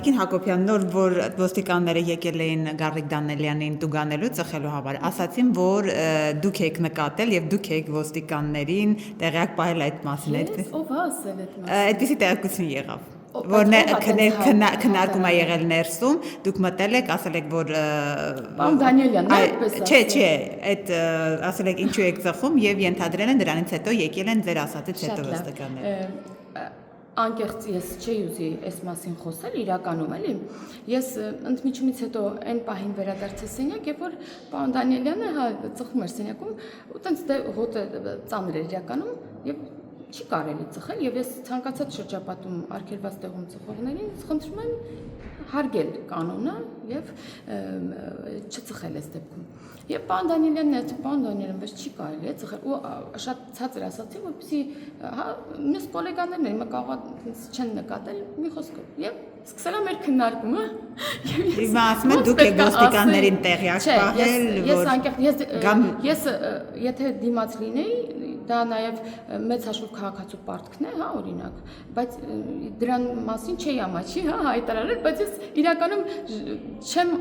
Տիկին Հակոբյան, նոր որ ոստիկանները եկել էին Գարիկ Դանելյանին տուգանելու ծխելու համար, ասացին, որ դուք եք նկատել եւ դուք եք ոստիկաններին տեղյակ պահել այդ մասին։ Ես ով է ասել այդ մասին։ Այդպիսի տեղեկություն եղավ։ Որ քննարկում է եղել ներսում, դուք մտել եք, ասել եք, որ Պարոն Դանիելյանն այդպես ասել։ Չէ, այդ ասել եք ինչու եք ծխում եւ ենթադրել են դրանից հետո եկել են ձեր ասածից հետո ոստիկանները։ Անկեղծ ես չէի ուզի այս մասին խոսել իրականում էլի ես ընդմիջումից հետո այն պահին վերադարձա սենյակ երբ որ պարոն Դանիելյանը հա ծխում էր սենյակում ու տենց դե հոտը ծանր էր իրականում եւ չի կարելի ծխել եւ ես ցանկացած շրջապատում արգելված տեղում ծխողներին խնդրում եմ հարգել կանոնը եւ չծխել այս դեպքում եւ պարոն Դանիելյանն ասաց պարոն Դանիելյան բայց չի կարելի է ծխել ու շատ ցածր ասացի որպեսզի հա մյուս գոլեգաներն են կարող չեն նկատել մի խոսքով եւ սկսել եմ մեր քննարկումը Հիմա ասում են դուք եք ոստիկաններին տեղյակ պահել ես անկեղծ ես եթե դիմաց լինեի դա նաև մեծ հաշվով քաղաքացու պարտքն է, հա, օրինակ, բայց դրան մասին չէի ամաչի, հա, հայտարարել, բայց ես իրականում չեմ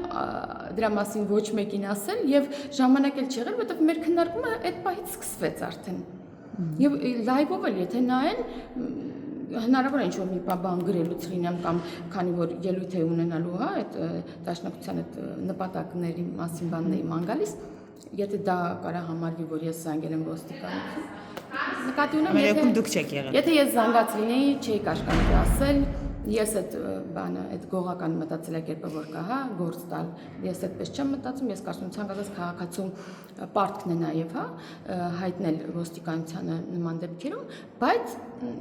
դրա մասին ոչ մեկին ասել եւ ժամանակ էլ չեղել, որովհետեւ մեր քննարկումը այդ պահից սկսվեց արդեն։ Եվ լայվով էլ եթե նայեն հնարավոր է ինչ-որ մի բան գրելուց լինեմ կամ քանի որ ելույթ է ունենալու, հա, այդ դաշնակցության այդ նպատակների մասին բանն էի ման գալիս Եթե դա կարա համարվի, որ ես զանգել եմ ոստիկանություն, նկատի ունեմ, եթե ես զանգած լինեի, չէի կաշկանդի ասել, ես այդ բանը, այդ գողական մտածելակերպը որ կա, հա, գործ տալ, ես այդպես չեմ մտածում, ես կարծում ցանկացած քաղաքացու պարտքն է նաև, հա, հայտնել ոստիկանությանը նման դեպքերում, բայց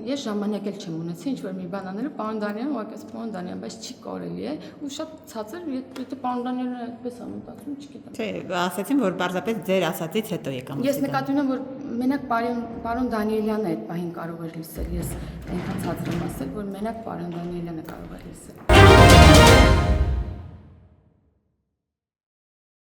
ես ժամանակ էլ չեմ ունեցել ինչ-որ մի բան անելու, պարոն Դանիելյան, ուղղակի պարոն Դանիելյան, բայց չի կարելի է, ու շատ ցածր, եթե պարոն Դանիելյանը այդպես է մտածում, չգիտեմ։ Չէ, ասացին, որ պարզապես ձեր ասածից հետո եկան։ Ես նկատի ունեմ, որ մենակ պարոն Դանիելյանը այդ պահին կարող էր լսել, ես այնքան ցածր եմ ասել, որ մենակ պարոն Դանիելյանը կարող էր լսել։